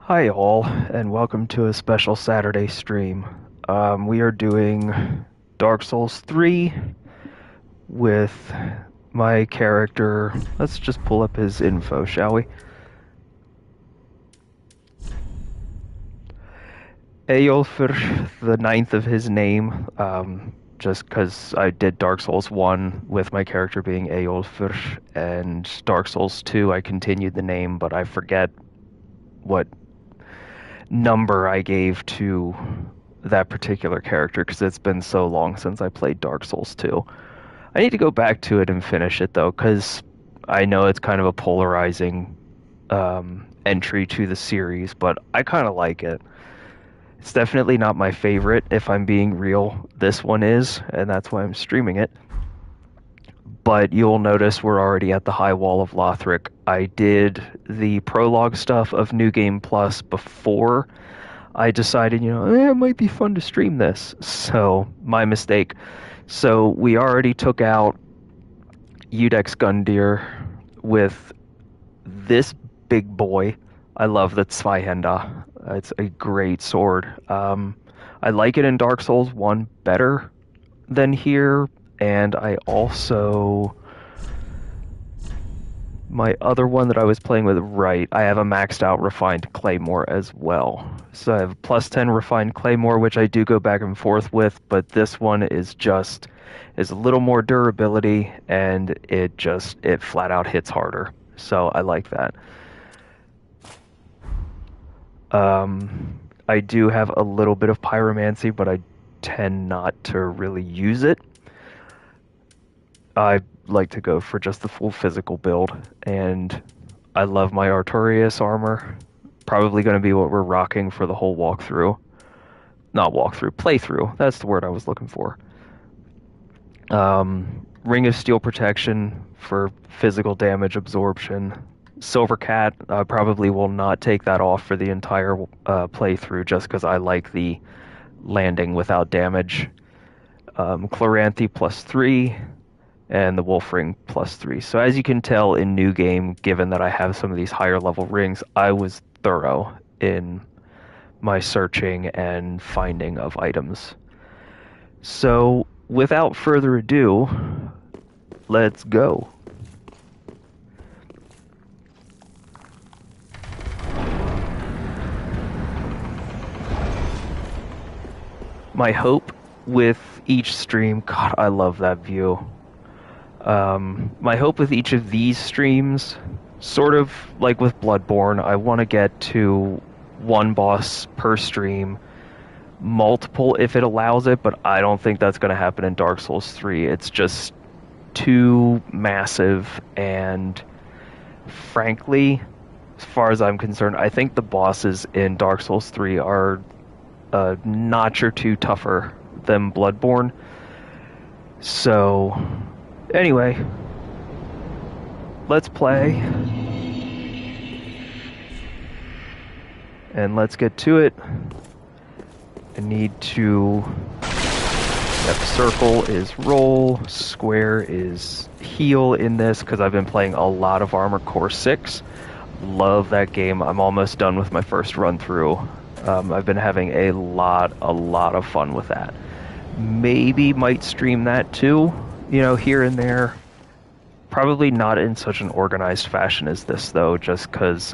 Hi all, and welcome to a special Saturday stream. We are doing Dark Souls 3 with my character. Let's just pull up his info, shall we? Eyjólfur, the ninth of his name, just because I did Dark Souls 1 with my character being Eyjólfur, and Dark Souls 2 I continued the name, but I forget what number I gave to that particular character because it's been so long since I played Dark Souls 2. I need to go back to it and finish it though, because I know it's kind of a polarizing entry to the series, but I kind of like it. It's definitely not my favorite, if I'm being real. This one is, and that's why I'm streaming it. But you'll notice we're already at the high wall of Lothric. I did the prologue stuff of New Game Plus before I decided, it might be fun to stream this. So, my mistake. So, we already took out Udex Gundyr with this big boy. I love the Zweihänder. It's a great sword. I like it in Dark Souls 1 better than here, and I also... My other one that I was playing with, right, I have a maxed out Refined Claymore as well. So I have plus 10 Refined Claymore, which I do go back and forth with, but this one is a little more durability, and it flat out hits harder. So I like that. I do have a little bit of Pyromancy, but I tend not to really use it. I like to go for just the full physical build, and I love my Artorias armor. Probably going to be what we're rocking for the whole walkthrough. Not walkthrough, playthrough. That's the word I was looking for. Ring of Steel Protection for physical damage absorption. Silver Cat, I probably will not take that off for the entire playthrough just because I like the landing without damage. Chloranthy plus 3. And the Wolf Ring plus 3. So as you can tell in New Game, given that I have some of these higher level rings, I was thorough in my searching and finding of items. So without further ado, let's go. My hope with each stream, God, I love that view. My hope with each of these streams, sort of like with Bloodborne, I want to get to one boss per stream, multiple if it allows it, but I don't think that's going to happen in Dark Souls 3. It's just too massive, and frankly, as far as I'm concerned, I think the bosses in Dark Souls 3 are a notch or two tougher than Bloodborne. So... Anyway, let's play, and let's get to it. I need to, circle is roll, square is heal in this, because I've been playing a lot of Armored Core 6. Love that game. I'm almost done with my first run through. I've been having a lot of fun with that. Maybe might stream that too. Here and there. Probably not in such an organized fashion as this, though, just because,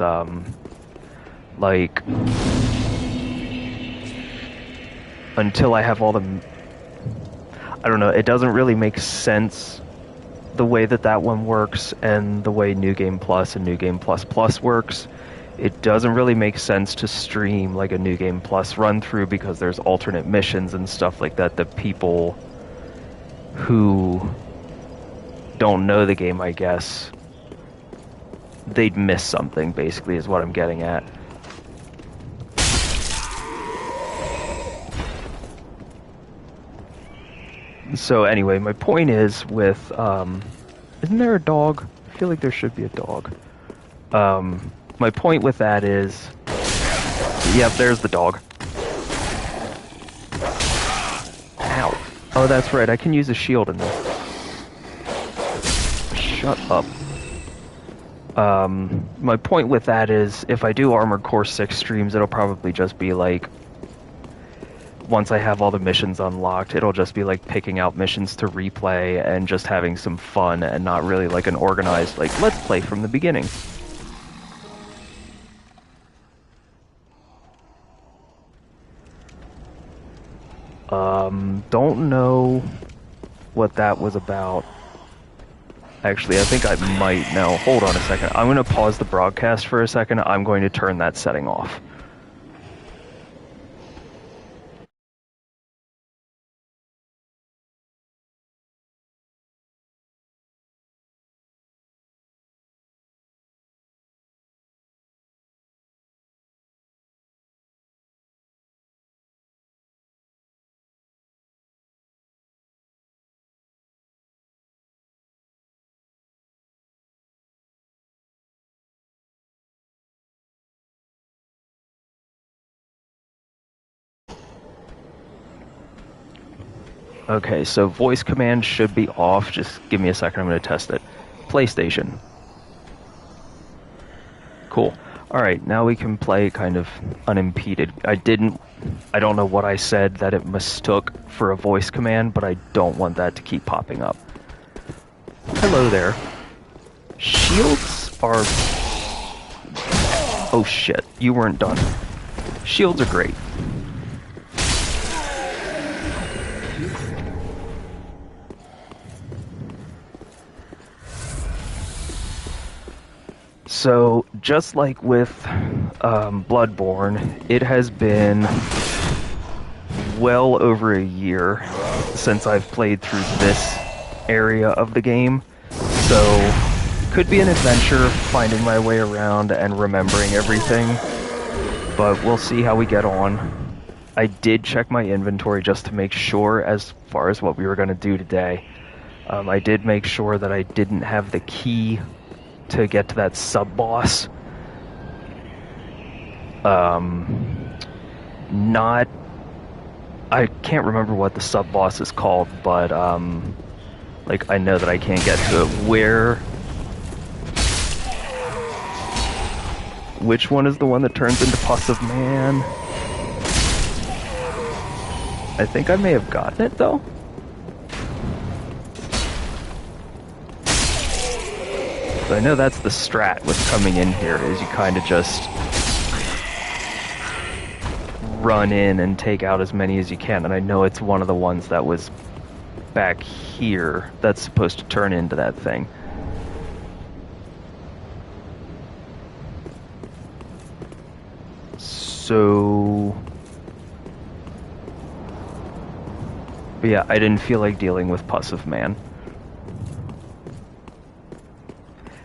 until I have all the... I don't know, it doesn't really make sense the way that one works and the way New Game Plus and New Game Plus Plus works. It doesn't really make sense to stream, like, a New Game Plus run-through because there's alternate missions and stuff like that that people... who don't know the game, I guess, they'd miss something, basically, is what I'm getting at. So anyway, my point is with, isn't there a dog? I feel like there should be a dog. My point with that is, yep, there's the dog. Ow. Oh, that's right, I can use a shield in this. Shut up. My point with that is, if I do Armored Core 6 streams, it'll probably just be like, once I have all the missions unlocked, it'll just be like picking out missions to replay and just having some fun and not really like an organized, like, let's play from the beginning. Don't know what that was about. Actually, I think I might know. Hold on a second. I'm going to pause the broadcast for a second. I'm going to turn that setting off. Okay, so voice command should be off. Just give me a second. I'm going to test it. PlayStation. Cool. Alright, now we can play kind of unimpeded. I don't know what I said that it mistook for a voice command, but I don't want that to keep popping up. Hello there. Shields are... Oh shit, you weren't done. Shields are great. So, just like with Bloodborne, it has been well over a year since I've played through this area of the game. So, could be an adventure finding my way around and remembering everything, but we'll see how we get on. I did check my inventory just to make sure as far as what we were going to do today. I did make sure that I didn't have the key to get to that sub-boss. I can't remember what the sub-boss is called, but, like, I know that I can't get to it. Which one is the one that turns into Pus of Man? I think I may have gotten it, though. So I know that's the strat with coming in here, is you kind of just run in and take out as many as you can, and I know it's one of the ones that was back here that's supposed to turn into that thing. So... But yeah, I didn't feel like dealing with Pus of Man.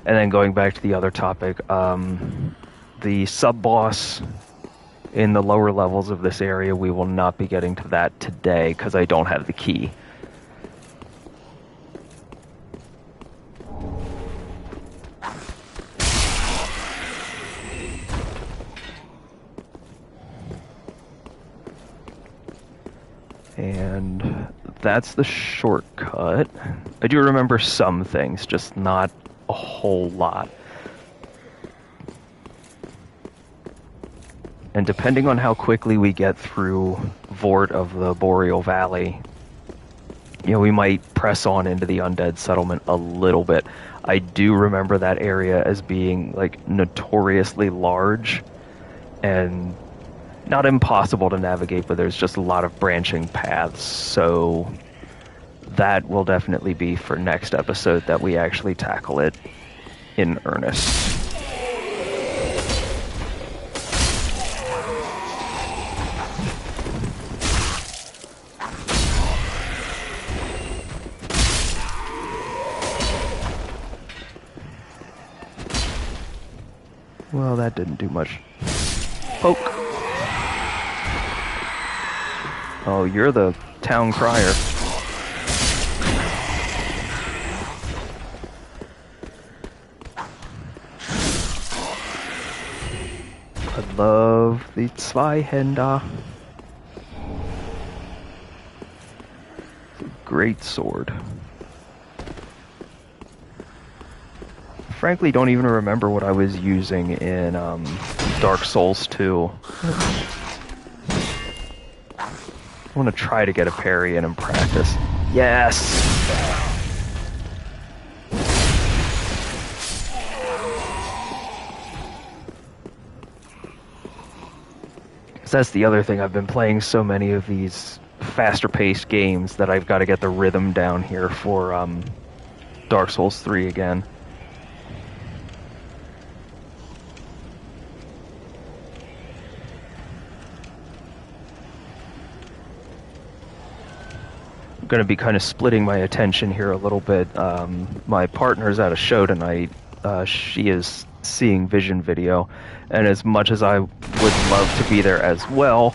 And then going back to the other topic, the sub-boss in the lower levels of this area, we will not be getting to that today because I don't have the key. And that's the shortcut. I do remember some things, just not a whole lot. And depending on how quickly we get through Vort of the Boreal Valley, you know, we might press on into the undead settlement a little bit. I do remember that area as being, like, notoriously large and not impossible to navigate, but there's just a lot of branching paths, so that will definitely be for next episode that we actually tackle it in earnest. Well, that didn't do much. Poke. Oh, you're the town crier. I love the Zweihänder. Great sword. frankly don't even remember what I was using in Dark Souls 2. I want to try to get a parry in and practice. Yes! That's the other thing. I've been playing so many of these faster-paced games that I've got to get the rhythm down here for Dark Souls 3 again. I'm going to be kind of splitting my attention here a little bit. My partner's at a show tonight. She is seeing Vision Video, and as much as I would love to be there as well,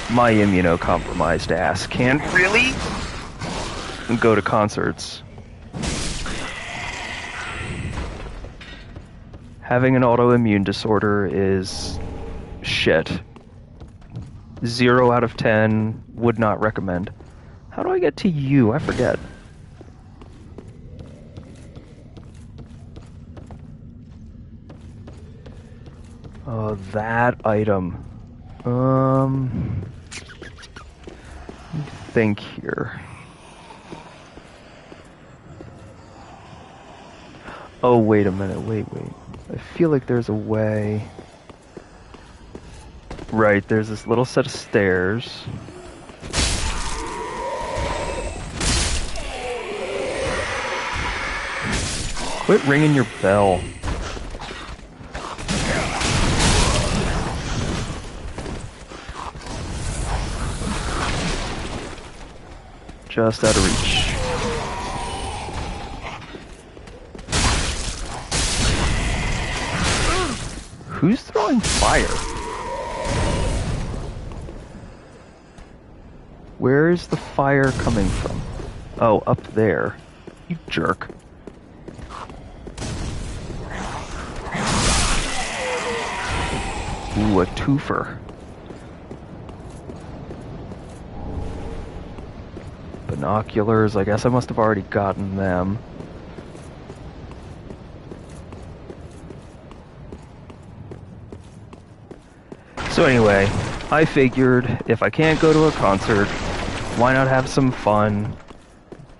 my immunocompromised ass can't really go to concerts. Having an autoimmune disorder is shit. 0 out of 10, would not recommend. How do I get to you? I forget. Oh, that item. Let me think here. Oh, wait a minute. Wait. I feel like there's a way. Right, there's this little set of stairs. Quit ringing your bell. Just out of reach. Who's throwing fire? Where is the fire coming from? Oh, up there. You jerk. Ooh, a twofer. Binoculars, I guess I must have already gotten them. So anyway, I figured if I can't go to a concert, why not have some fun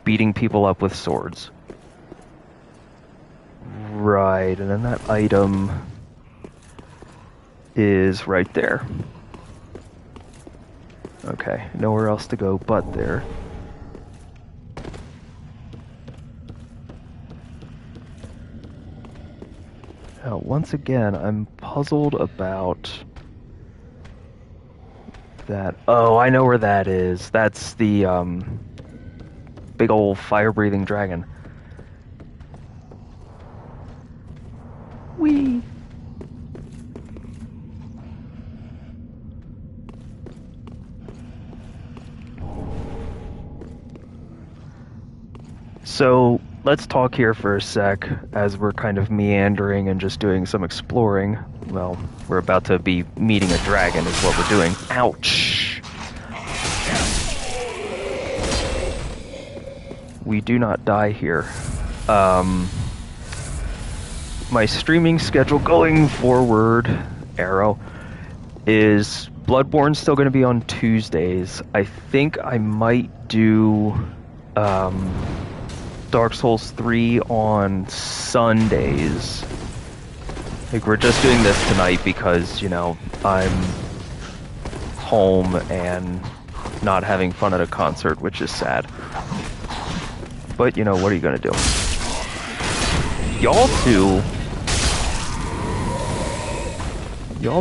beating people up with swords? Right, and then that item is right there. Okay, nowhere else to go but there. Now, once again, I'm puzzled about that. Oh, I know where that is. That's the big old fire-breathing dragon. Whee! So, let's talk here for a sec as we're kind of meandering and just doing some exploring. Well, we're about to be meeting a dragon is what we're doing. Ouch! We do not die here. My streaming schedule going forward, arrow, is Bloodborne still going to be on Tuesdays. I think I might do Dark Souls 3 on Sundays. Like, we're just doing this tonight because, you know, I'm home and not having fun at a concert, which is sad. But, you know, what are you gonna do? Y'all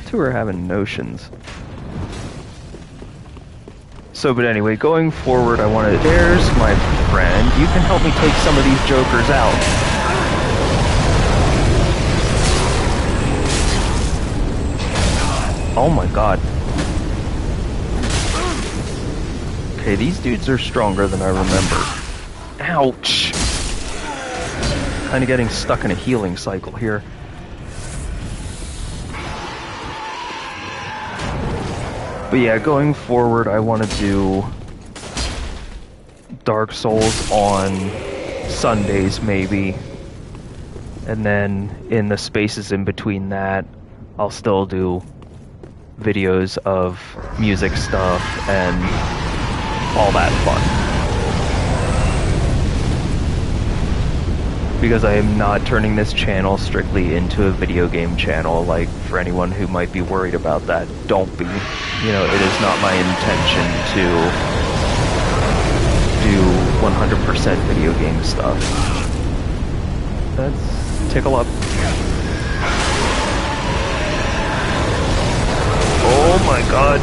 two are having notions. So, but anyway, going forward, I wanted... There's my friend. You can help me take some of these jokers out. Oh my god. Okay, these dudes are stronger than I remember. Ouch! Kinda getting stuck in a healing cycle here. But yeah, going forward, I want to do Dark Souls on Sundays, maybe. And then in the spaces in between that, I'll still do videos of music stuff and all that fun. Because I am not turning this channel strictly into a video game channel. Like, for anyone who might be worried about that, don't be. You know, it is not my intention to do 100% video game stuff. Let's tickle up. Oh my god!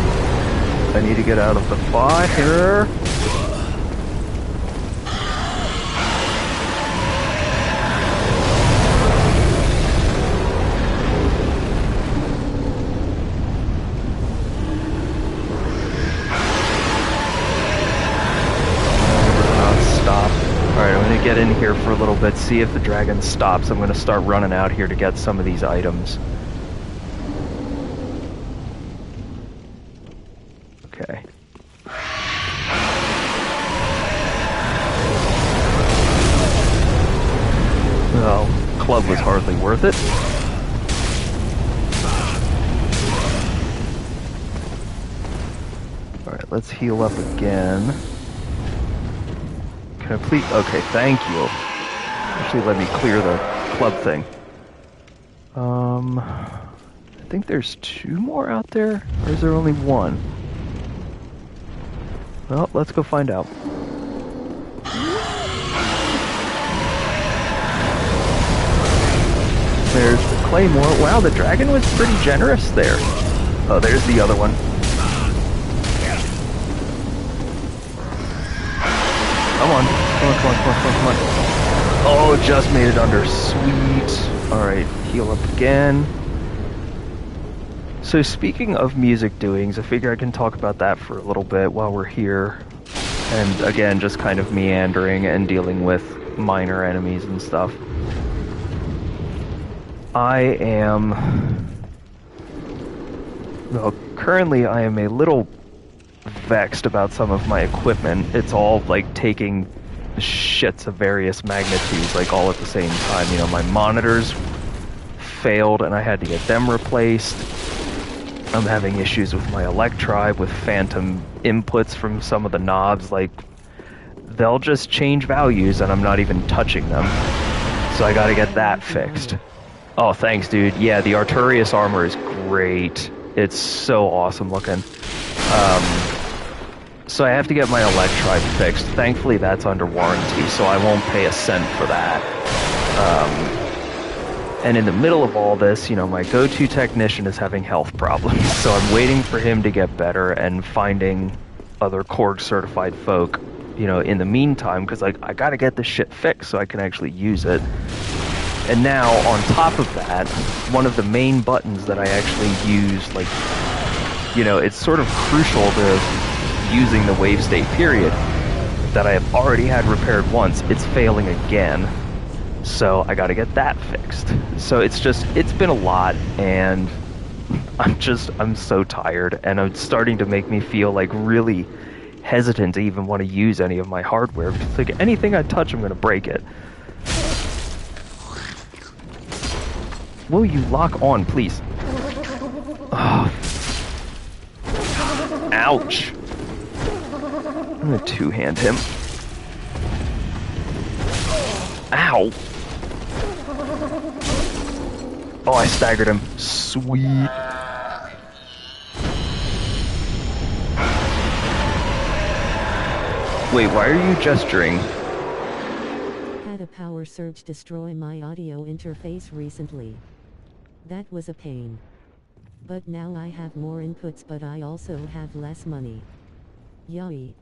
I need to get out of the fire. Get in here for a little bit, see if the dragon stops. I'm going to start running out here to get some of these items. Okay. Well, club was hardly worth it. Alright, let's heal up again. Complete. Okay, thank you. Actually, let me clear the club thing. I think there's 2 more out there, or is there only 1? Well, let's go find out. There's the claymore. Wow, the dragon was pretty generous there. Oh, there's the other one. Come on. Come on, come on, come on, come on, come on. Oh, just made it under. Sweet. Alright, heal up again. So speaking of music doings, I figure I can talk about that for a little bit while we're here. And again, just kind of meandering and dealing with minor enemies and stuff. Well, currently I am a little vexed about some of my equipment. It's all like taking shits of various magnitudes, like all at the same time. You know, my monitors failed and I had to get them replaced. I'm having issues with my Electribe with phantom inputs from some of the knobs. Like, they'll just change values and I'm not even touching them. So I gotta get that fixed. Oh, thanks, dude. Yeah, the Arturius armor is great. It's so awesome looking. So I have to get my Electribe fixed. Thankfully, that's under warranty, so I won't pay a cent for that. And in the middle of all this, you know, my go-to technician is having health problems, so I'm waiting for him to get better and finding other Korg-certified folk, you know, in the meantime, because, like, I gotta get this shit fixed so I can actually use it. And now, on top of that, one of the main buttons that I actually use, like, you know, it's sort of crucial to using the wave state period that I have already had repaired once. It's failing again. So I gotta get that fixed. So it's been a lot, and I'm so tired, and it's starting to make me feel like really hesitant to even want to use any of my hardware. It's like anything I touch, I'm gonna break it. Will you lock on, please? Oh. Ouch. I'm gonna two-hand him. Ow. Oh, I staggered him. Sweet. Wait, why are you gesturing? Had a power surge destroy my audio interface recently. That was a pain. But now I have more inputs, but I also have less money. Yay.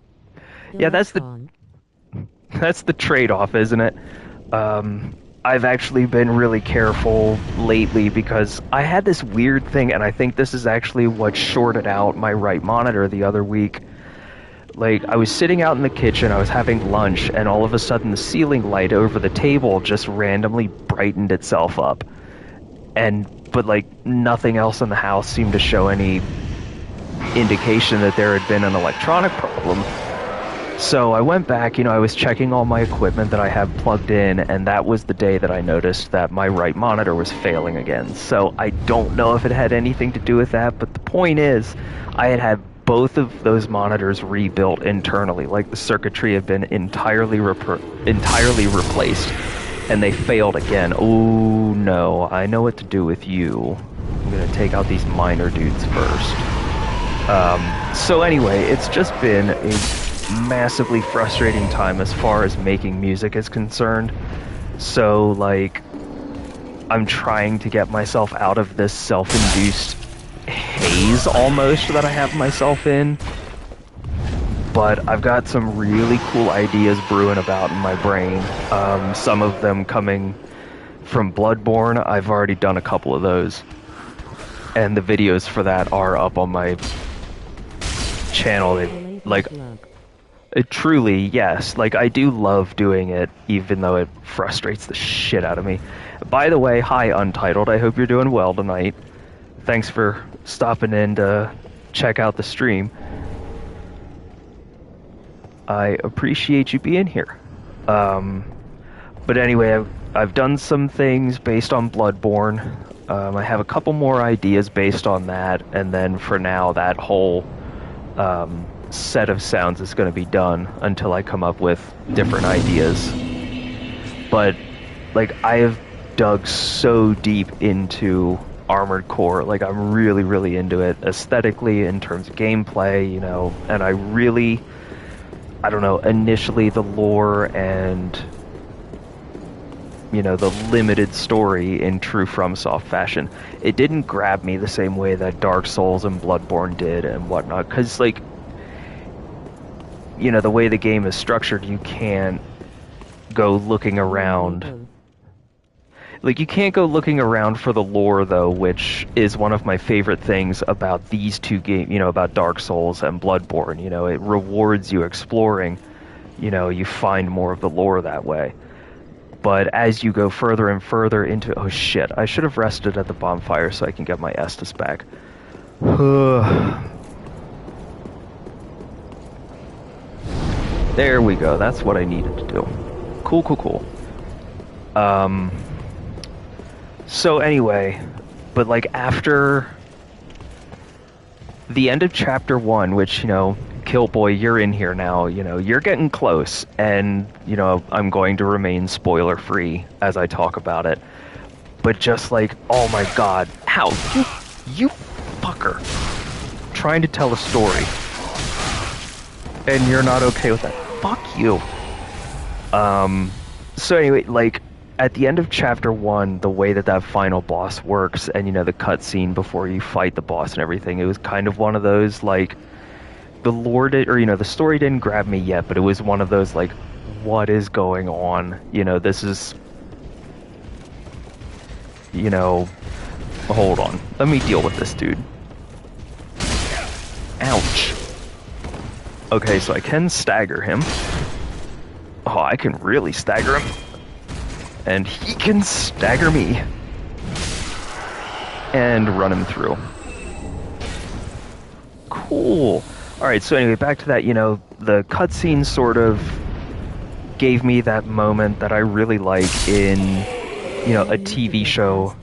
Yeah, that's the trade-off, isn't it? I've actually been really careful lately because I had this weird thing, and I think this is actually what shorted out my right monitor the other week. Like, I was sitting out in the kitchen, I was having lunch, and all of a sudden the ceiling light over the table just randomly brightened itself up. But like, nothing else in the house seemed to show any indication that there had been an electronic problem. So I went back, I was checking all my equipment that I have plugged in, and that was the day that I noticed that my right monitor was failing again. So I don't know if it had anything to do with that, but the point is, I had both of those monitors rebuilt internally. Like, the circuitry had been entirely replaced, and they failed again. Oh no, I know what to do with you. I'm gonna take out these minor dudes first. So anyway, it's just been a massively frustrating time as far as making music is concerned. So, like, I'm trying to get myself out of this self-induced haze almost that I have myself in. But I've got some really cool ideas brewing about in my brain. Some of them coming from Bloodborne. I've already done a couple of those. And the videos for that are up on my channel. Truly, yes. Like, I do love doing it, even though it frustrates the shit out of me. By the way, hi, Untitled. I hope you're doing well tonight. Thanks for stopping in to check out the stream. I appreciate you being here. But anyway, I've done some things based on Bloodborne. I have a couple more ideas based on that, and then for now, that whole set of sounds is going to be done until I come up with different ideas. But, like, I have dug so deep into Armored Core. Like, I'm really, really into it aesthetically, in terms of gameplay, and I don't know, initially the lore and, the limited story in true FromSoft fashion, it didn't grab me the same way that Dark Souls and Bloodborne did and whatnot, because, like, the way the game is structured, you can't go looking around. Like, you can't go looking around for the lore, though, which is one of my favorite things about these two games, about Dark Souls and Bloodborne. It rewards you exploring. You find more of the lore that way. But as you go further and further into... Oh, shit. I should have rested at the bonfire so I can get my Estus back. There we go. That's what I needed to do. Cool. So anyway, but, like, after the end of Chapter 1, which, Killboy, you're in here now, you're getting close, and, I'm going to remain spoiler-free as I talk about it. But just, like, oh my god, how? You fucker. Trying to tell a story. And you're not okay with that. Fuck you. So anyway, like, at the end of Chapter 1, the way that final boss works, and, the cutscene before you fight the boss and everything, it was kind of one of those, like, the lore the story didn't grab me yet, but it was one of those, like, what is going on? This is, hold on. Let me deal with this dude. Ouch. Okay, so I can stagger him. Oh, I can really stagger him. And he can stagger me. And run him through. Cool. Alright, so anyway, back to that, the cutscene sort of gave me that moment that I really like in, a TV show.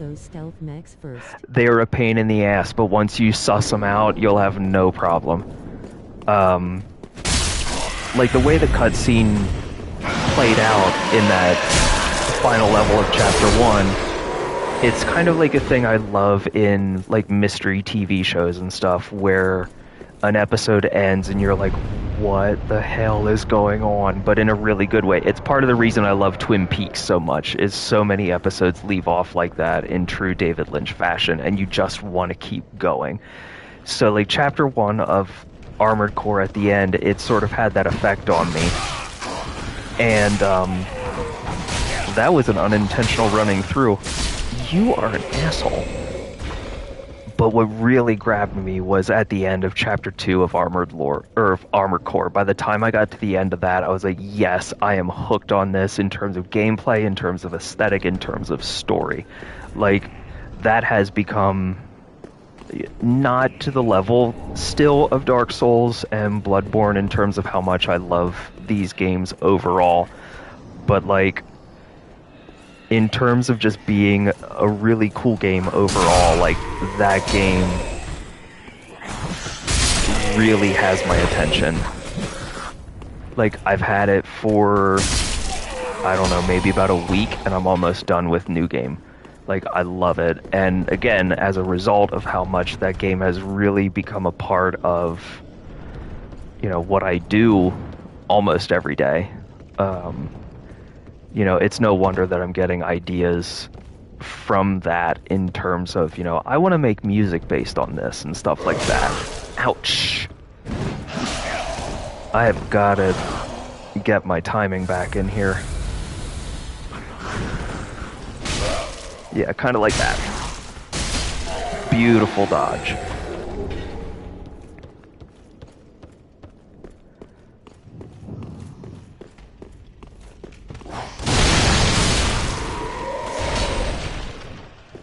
They're a pain in the ass, but once you suss them out, you'll have no problem. Like, the way the cutscene played out in that final level of Chapter 1, it's kind of like a thing I love in, like, mystery TV shows and stuff, where an episode ends and you're like, what the hell is going on? But in a really good way. It's part of the reason I love Twin Peaks so much, is so many episodes leave off like that in true David Lynch fashion, and you just want to keep going. So, like, Chapter 1 of Armored Core at the end, it sort of had that effect on me. And, that was an unintentional running through. You are an asshole. But what really grabbed me was at the end of Chapter 2 of Armored Core. By the time I got to the end of that, I was like, yes, I am hooked on this in terms of gameplay, in terms of aesthetic, in terms of story. Like, that has become not to the level still of Dark Souls and Bloodborne in terms of how much I love these games overall, but like in terms of just being a really cool game overall, like that game really has my attention. Like I've had it for, I don't know, maybe about a week and I'm almost done with New Game. Like I love it. And again, as a result of how much that game has really become a part of, you know, what I do almost every day. You know, it's no wonder that I'm getting ideas from that in terms of, you know, I want to make music based on this and stuff like that. Ouch. I have got to get my timing back in here. Yeah, kind of like that. Beautiful dodge.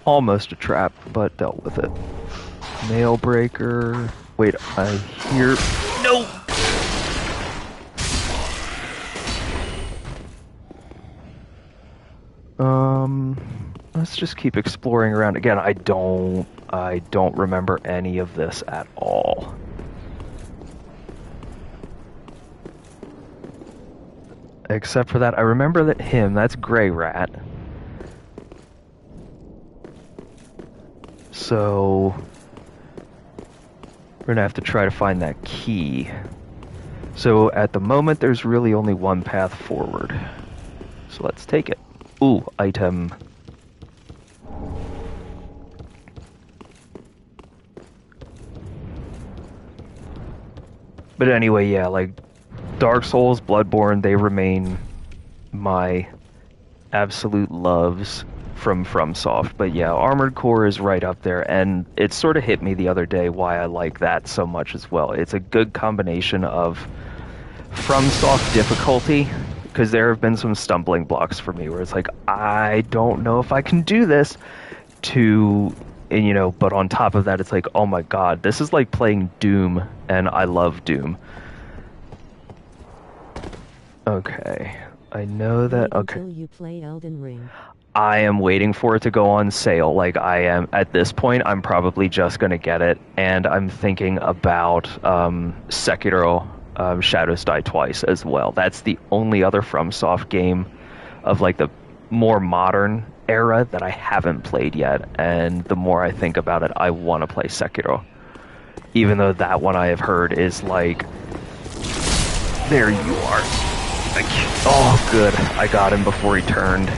Almost a trap, but dealt with it. Nail breaker. Wait, I hear... No! Let's just keep exploring around. Again, I don't remember any of this at all. Except for that, I remember that that's Grey Rat. So we're gonna have to try to find that key. So at the moment, there's really only one path forward. So let's take it. Ooh, item. But anyway, yeah, like Dark Souls, Bloodborne, they remain my absolute loves from FromSoft. But yeah, Armored Core is right up there, and it sort of hit me the other day why I like that so much as well. It's a good combination of FromSoft difficulty, because there have been some stumbling blocks for me where it's like, I don't know if I can do this, and you know, but on top of that, it's like, oh my god, this is like playing Doom, and I love Doom. Okay, I know that. Okay, Until you play Elden Ring. I am waiting for it to go on sale. Like I am at this point, I'm probably just gonna get it, and I'm thinking about Sekiro, Shadows Die Twice as well. That's the only other FromSoft game of like the more modern era that I haven't played yet, and the more I think about it, I want to play Sekiro. Even though that one I have heard is like, there you are. Oh, good. I got him before he turned.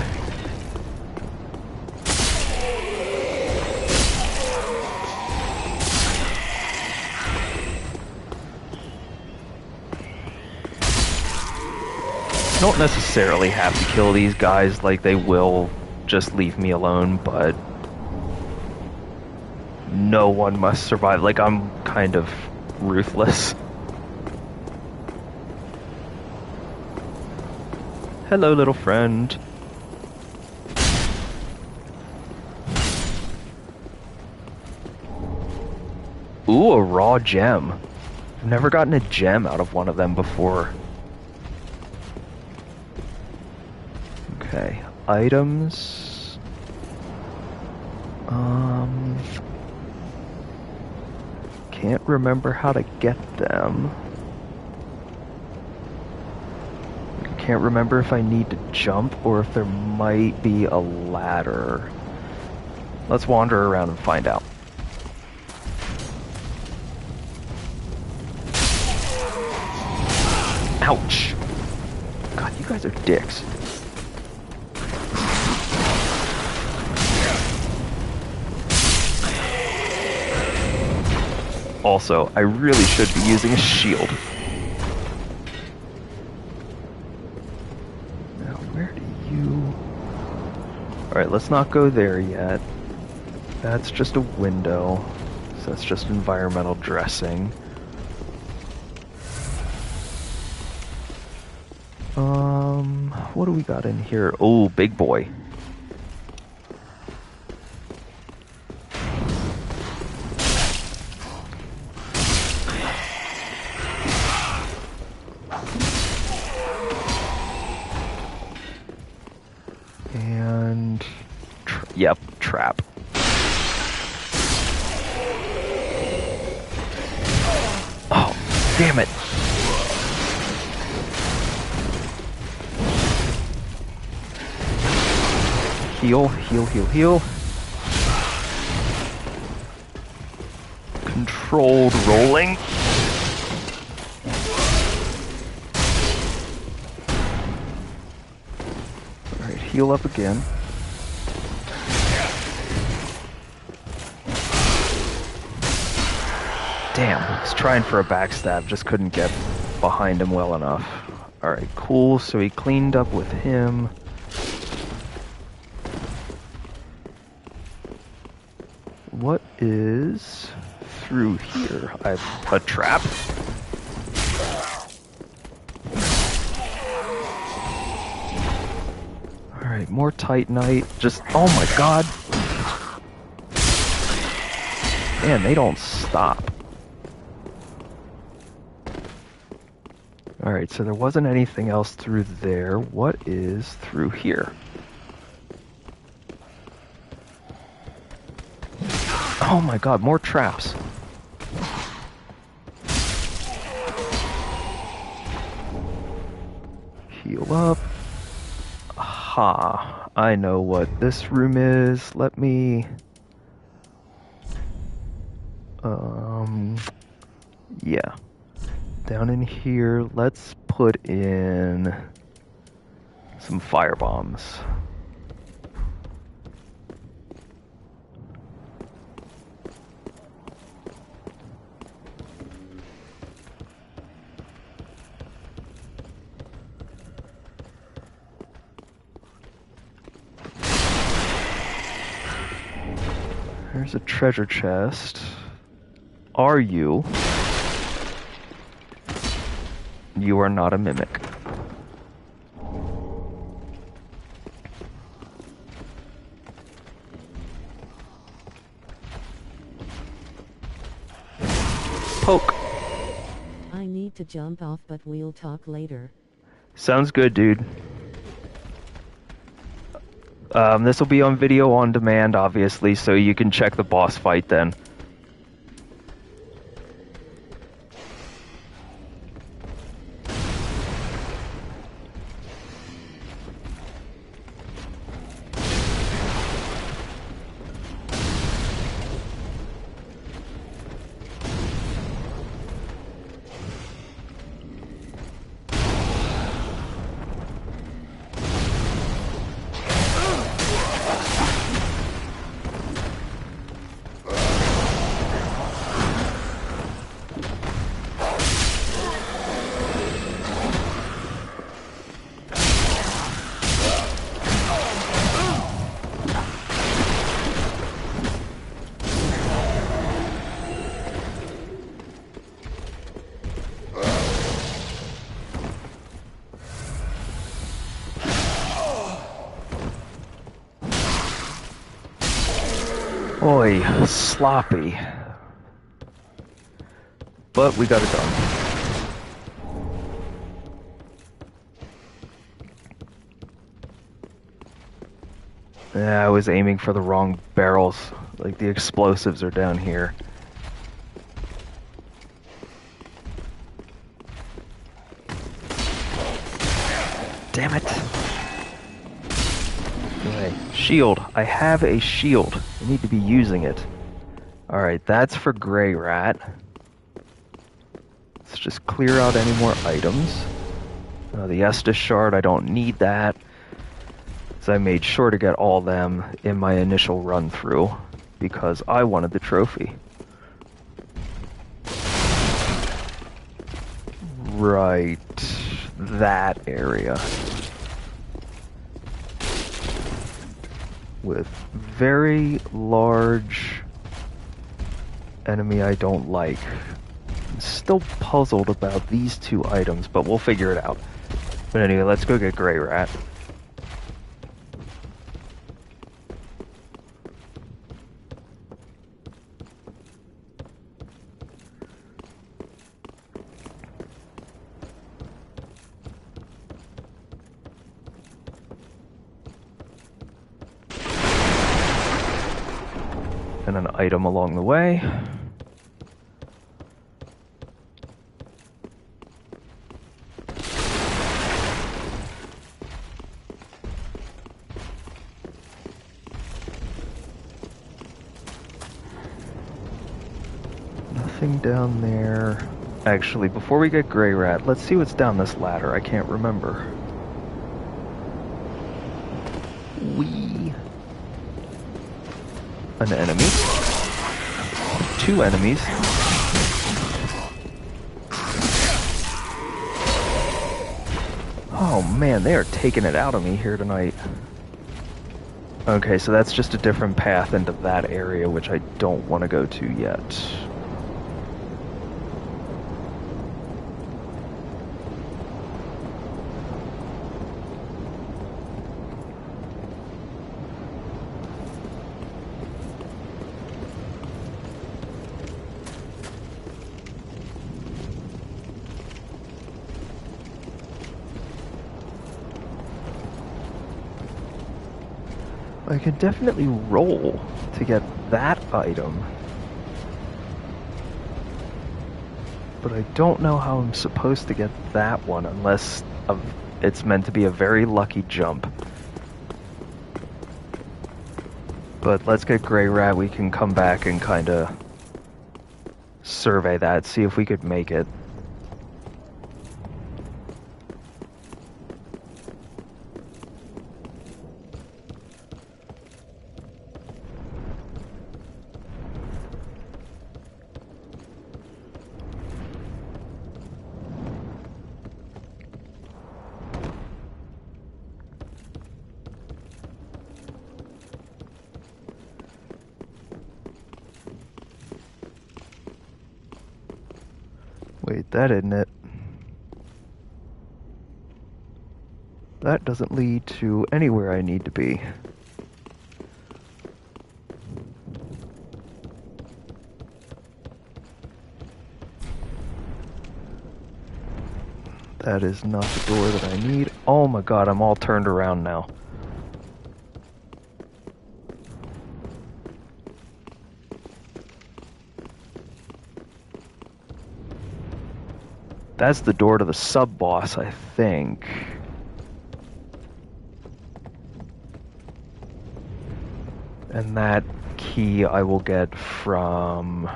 I don't necessarily have to kill these guys, like they will just leave me alone, but no one must survive. Like I'm kind of ruthless. Hello, little friend. Ooh, a raw gem. I've never gotten a gem out of one of them before. Okay, items. Can't remember how to get them. I can't remember if I need to jump or if there might be a ladder. Let's wander around and find out. Ouch! God, you guys are dicks. Also, I really should be using a shield. Now, where do you... Alright, let's not go there yet. That's just a window. So that's just environmental dressing. What do we got in here? Oh, big boy. Yep, trap. Oh, damn it. Heal, heal, heal, heal. Controlled rolling. Alright, heal up again. Damn, I was trying for a backstab, just couldn't get behind him well enough. Alright, cool, so he cleaned up with him. What is through here? I've a trap. Alright, more Titanite. Just, oh my god. Man, they don't stop. Alright, so there wasn't anything else through there. What is through here? Oh my god, more traps. Heal up. Aha, I know what this room is. Let me... yeah. Down in here, let's put in some fire bombs. There's a treasure chest. Are you? You are not a mimic. Poke. I need to jump off, but we'll talk later. Sounds good, dude. This will be on video on demand, obviously, so you can check the boss fight then. Oi, sloppy. But we got it done. Yeah, I was aiming for the wrong barrels. Like, the explosives are down here. Damn it. Okay, shield. I have a shield. I need to be using it. Alright, that's for Grey Rat. Let's just clear out any more items. The Estus shard, I don't need that. So I made sure to get all of them in my initial run through because I wanted the trophy. Right, that area. With very large enemy I don't like. I'm still puzzled about these two items, but we'll figure it out. But anyway, let's go get Grey Rat. item along the way. Nothing down there. Actually, before we get Grey Rat, let's see what's down this ladder. I can't remember. Wee. An enemy. 2 enemies. Oh man, they are taking it out of me here tonight. Okay, so that's just a different path into that area, which I don't want to go to yet. I can definitely roll to get that item. But I don't know how I'm supposed to get that one unless it's meant to be a very lucky jump. But let's get Grey Rat. We can come back and kind of survey that, see if we could make it. Wait, that isn't it. That doesn't lead to anywhere I need to be. That is not the door that I need. Oh my god, I'm all turned around now. That's the door to the sub-boss, I think. And that key I will get from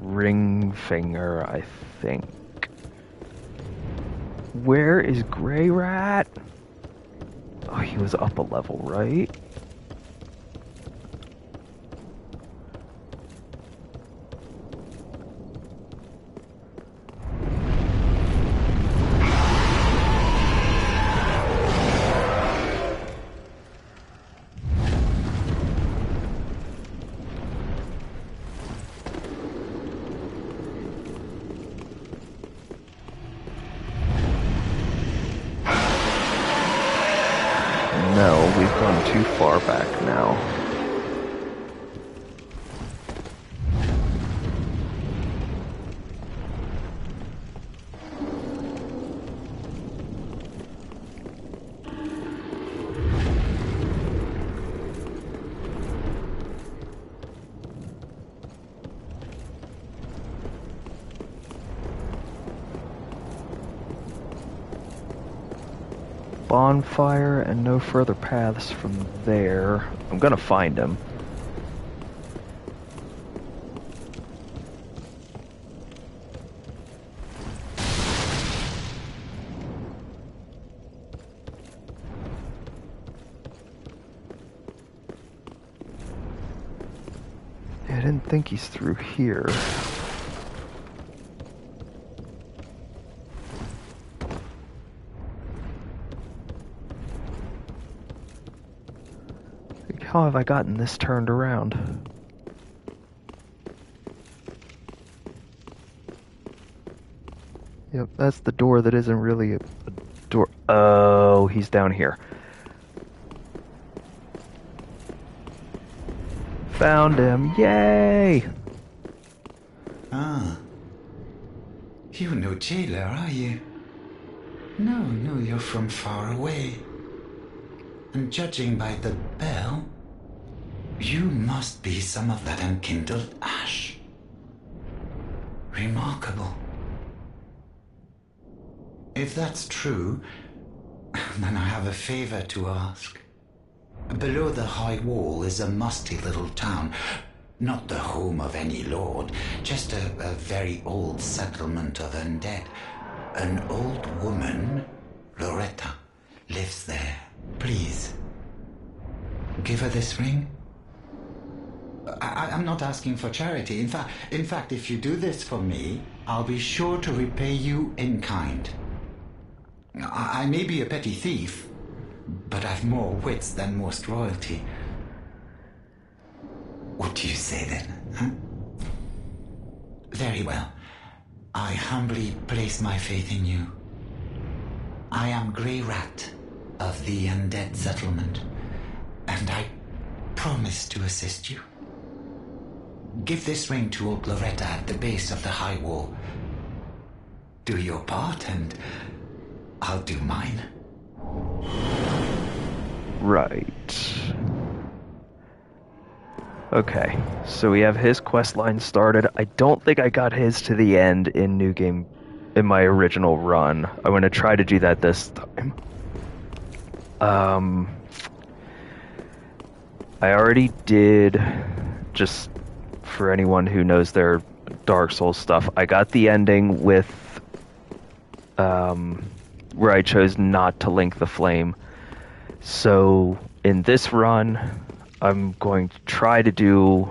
Ringfinger, I think. Where is Grey Rat? Oh, he was up a level, right? No, we've gone too far back now. Bonfire and no further paths from there. I'm gonna find him. I didn't think he's through here. How have I gotten this turned around? Yep, that's the door that isn't really a door. Oh, he's down here. Found him. Yay! Ah. You're no jailer, are you? No, you're from far away. And judging by the bell, You must be some of that unkindled ash. Remarkable. If that's true, then I have a favor to ask. Below the high wall is a musty little town. Not the home of any lord, just a very old settlement of undead. An old woman, Loretta, lives there. Please, give her this ring. I'm not asking for charity. In fact, if you do this for me, I'll be sure to repay you in kind. I may be a petty thief, but I've more wits than most royalty. What do you say then, huh? Very well. I humbly place my faith in you. I am Grey Rat of the Undead Settlement, and I promise to assist you. Give this ring to old Loretta at the base of the high wall. Do your part, and I'll do mine. Right. Okay, so we have his quest line started. I don't think I got his to the end in New Game, in my original run. I'm going to try to do that this time. I already did, just for anyone who knows their Dark Souls stuff, I got the ending with, where I chose not to link the flame. So, in this run, I'm going to try to do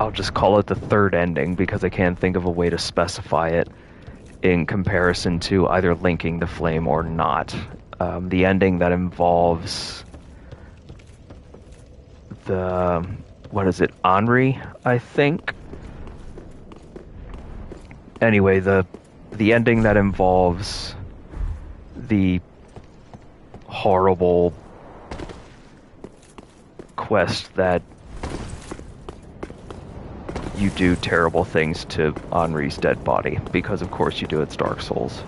I'll just call it the third ending because I can't think of a way to specify it in comparison to either linking the flame or not. The ending that involves Henri, I think? Anyway, the ending that involves the horrible quest that you do terrible things to Henri's dead body, because of course you do, it's Dark Souls.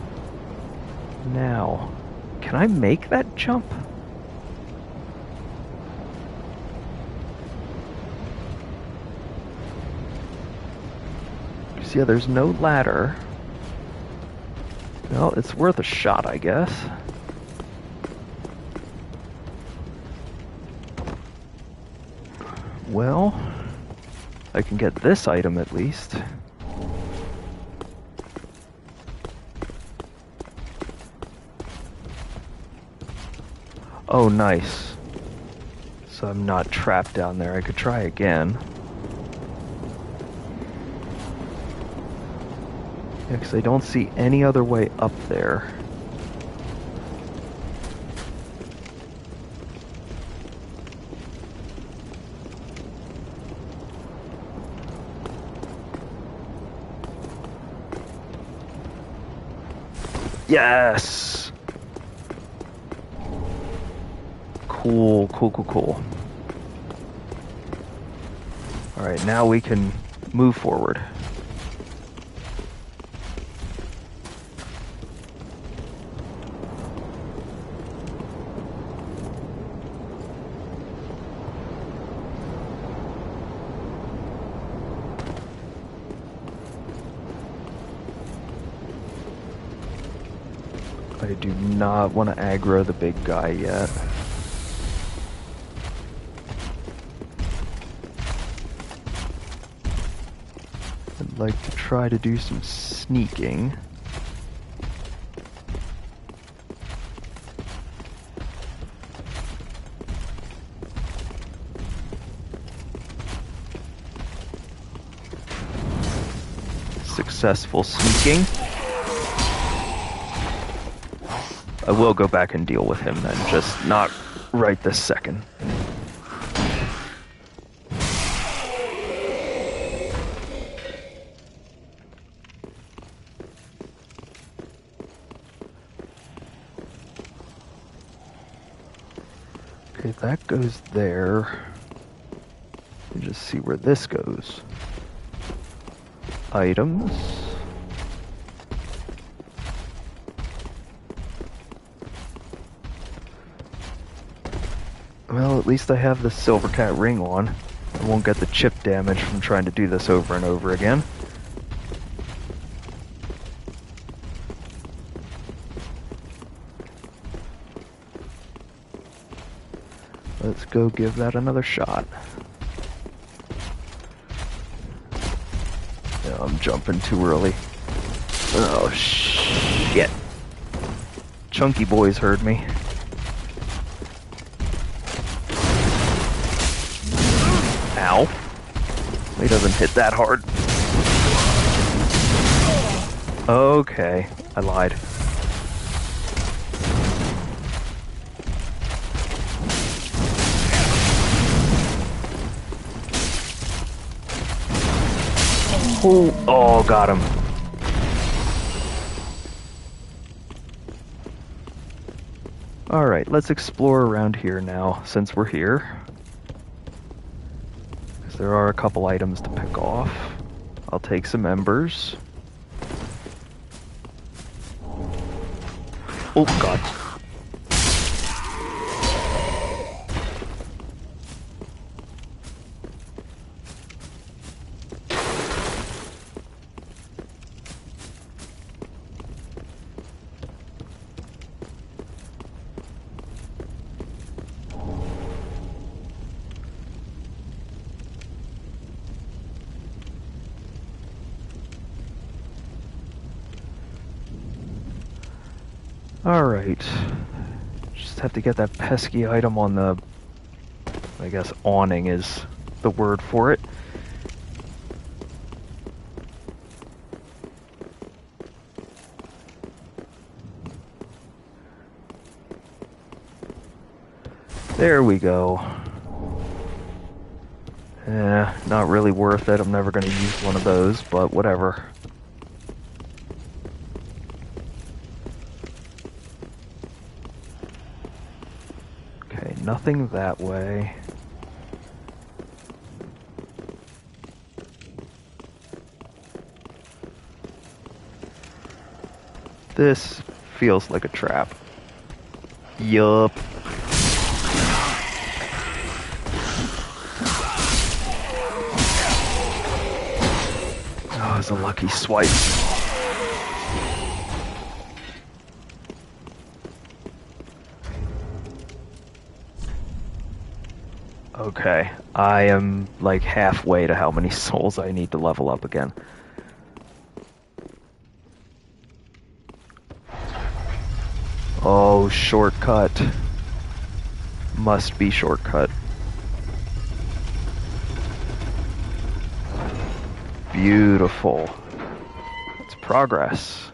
Now, can I make that jump? See, there's no ladder. Well, it's worth a shot, I guess. Well, I can get this item at least. Oh, nice. So I'm not trapped down there. I could try again. Yeah, because I don't see any other way up there. Yes! Cool, cool, cool, cool. Alright, now we can move forward. I do not want to aggro the big guy yet. I'd like to try to do some sneaking. Successful sneaking. I will go back and deal with him then, just not right this second. Okay, that goes there. Let me just see where this goes. Items. Well, at least I have the Silver Cat ring on. I won't get the chip damage from trying to do this over and over again. Let's go give that another shot. No, I'm jumping too early. Oh, shit. Chunky boys heard me. Ow. He doesn't hit that hard. Okay, I lied. Oh, got him. Alright, let's explore around here now, since we're here. Because there are a couple items to pick off. I'll take some embers. Oh, God. Alright. Just have to get that pesky item on the... I guess awning is the word for it. There we go. Not really worth it. I'm never going to use one of those, but whatever. Okay, nothing that way. This feels like a trap. Yup. Oh, it's a lucky swipe. Okay, I am like halfway to how many souls I need to level up again. Oh, shortcut. Must be shortcut. Beautiful. It's progress.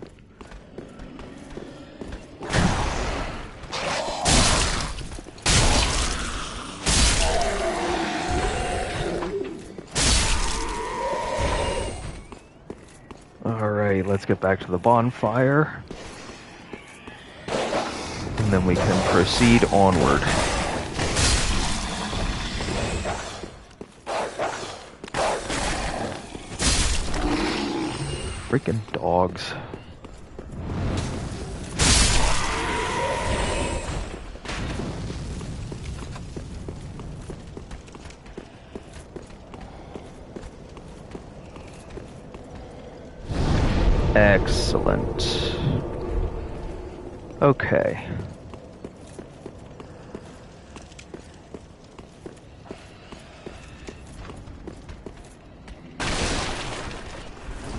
Alright, let's get back to the bonfire. And then we can proceed onward. Freaking dogs. Excellent. Okay.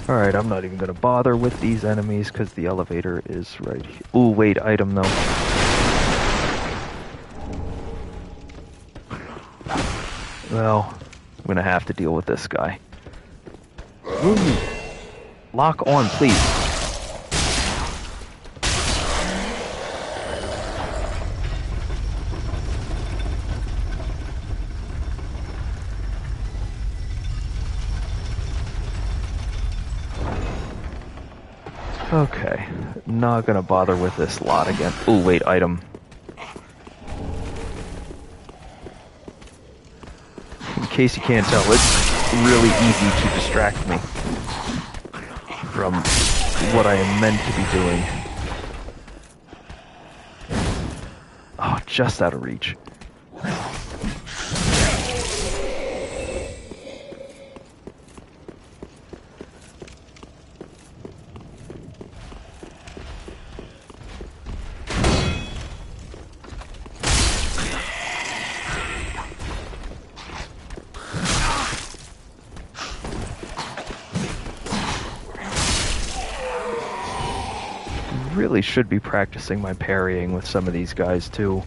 Alright, I'm not even gonna bother with these enemies because the elevator is right here. Ooh, wait, item though. Well, I'm gonna have to deal with this guy. Ooh. Lock on, please. Okay, not gonna bother with this lot again. Oh wait, item. In case you can't tell, it's really easy to distract me from what I am meant to be doing. Oh, just out of reach. really should be practicing my parrying with some of these guys, too.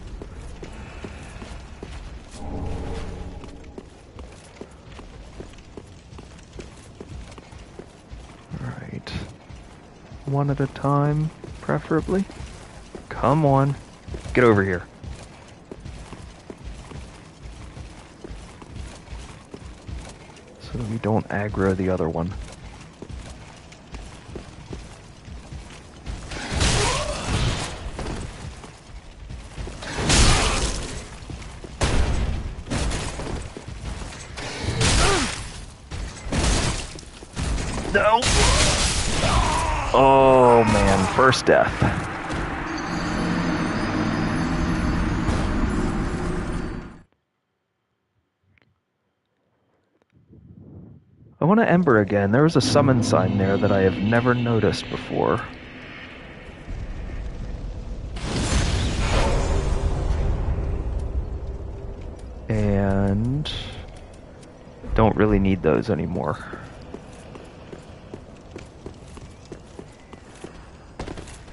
Alright. One at a time, preferably. Come on. Get over here. So that we don't aggro the other one. No! Oh man, first death. I want to Ember again. There was a summon sign there that I have never noticed before. And don't really need those anymore.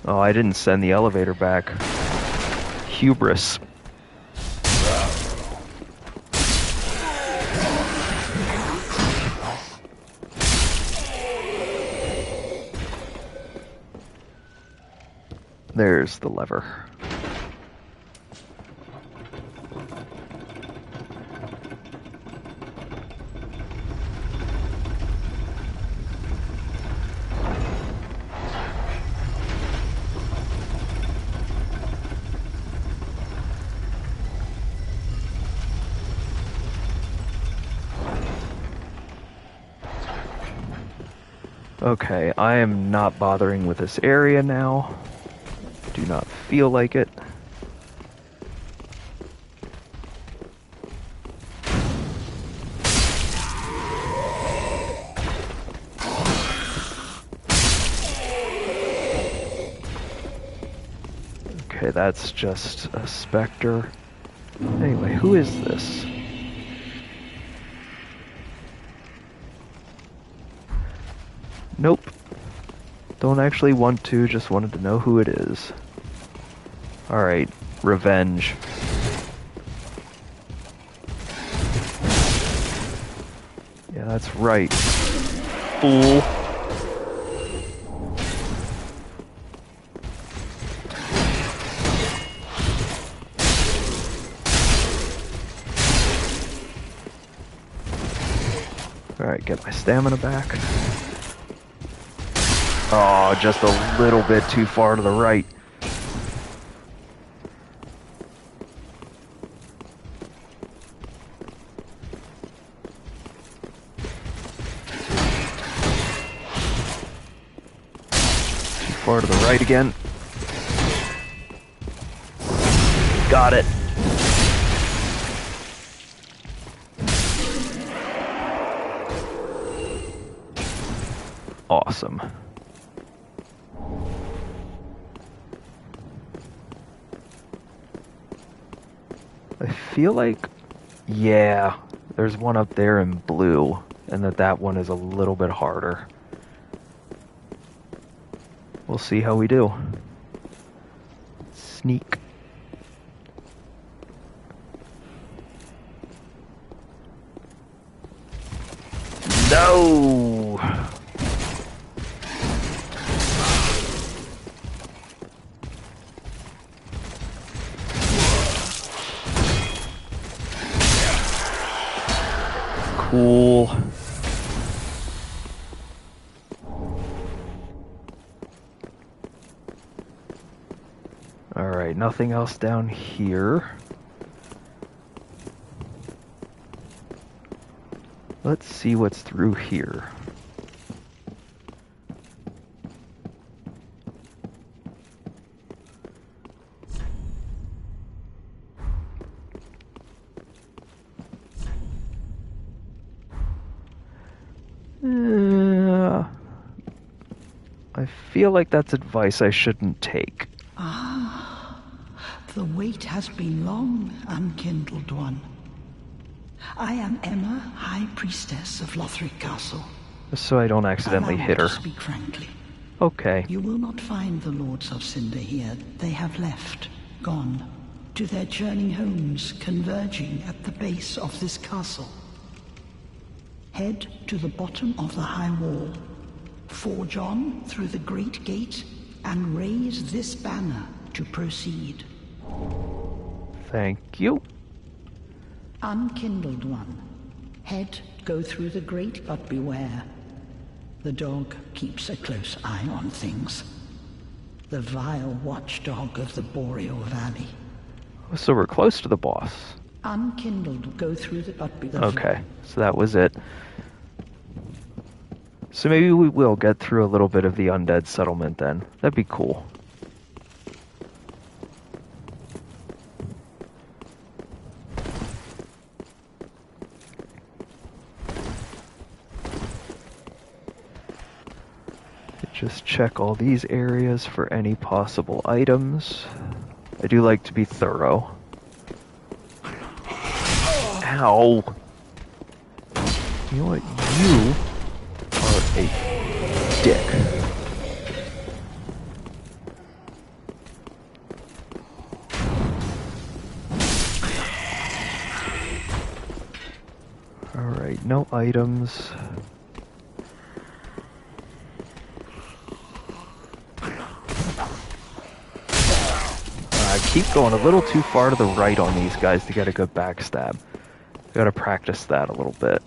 Oh, I didn't send the elevator back. Hubris. There's the lever. Okay, I am not bothering with this area now. Do not feel like it. Okay, that's just a specter. Anyway, who is this? Nope. Don't actually want to, just wanted to know who it is. Alright, revenge. Yeah, that's right. Fool. Alright, get my stamina back. Oh, just a little bit too far to the right. Too far to the right again. Got it. Awesome. I feel like, yeah, there's one up there in blue, and that one is a little bit harder. We'll see how we do. Sneak. No! Cool. Alright, nothing else down here. Let's see what's through here. I feel like that's advice I shouldn't take. Ah, the wait has been long, unkindled one. I am Emma, High Priestess of Lothric Castle. So I don't accidentally Allow me hit her. to speak frankly. Okay. You will not find the Lords of Cinder here. They have left, gone, to their churning homes, converging at the base of this castle. Head to the bottom of the high wall, forge on through the great gate, and raise this banner to proceed. Thank you. Unkindled One, head, go through the grate, but beware. The dog keeps a close eye on things. The vile watchdog of the Boreal Valley. So we're close to the boss. Unkindled, go through the but be Okay, so that was it. So maybe we will get through a little bit of the undead settlement then. That'd be cool. Just check all these areas for any possible items. I do like to be thorough. Ow! You know what? You are a dick. Alright, no items. I keep going a little too far to the right on these guys to get a good backstab. Gotta practice that a little bit.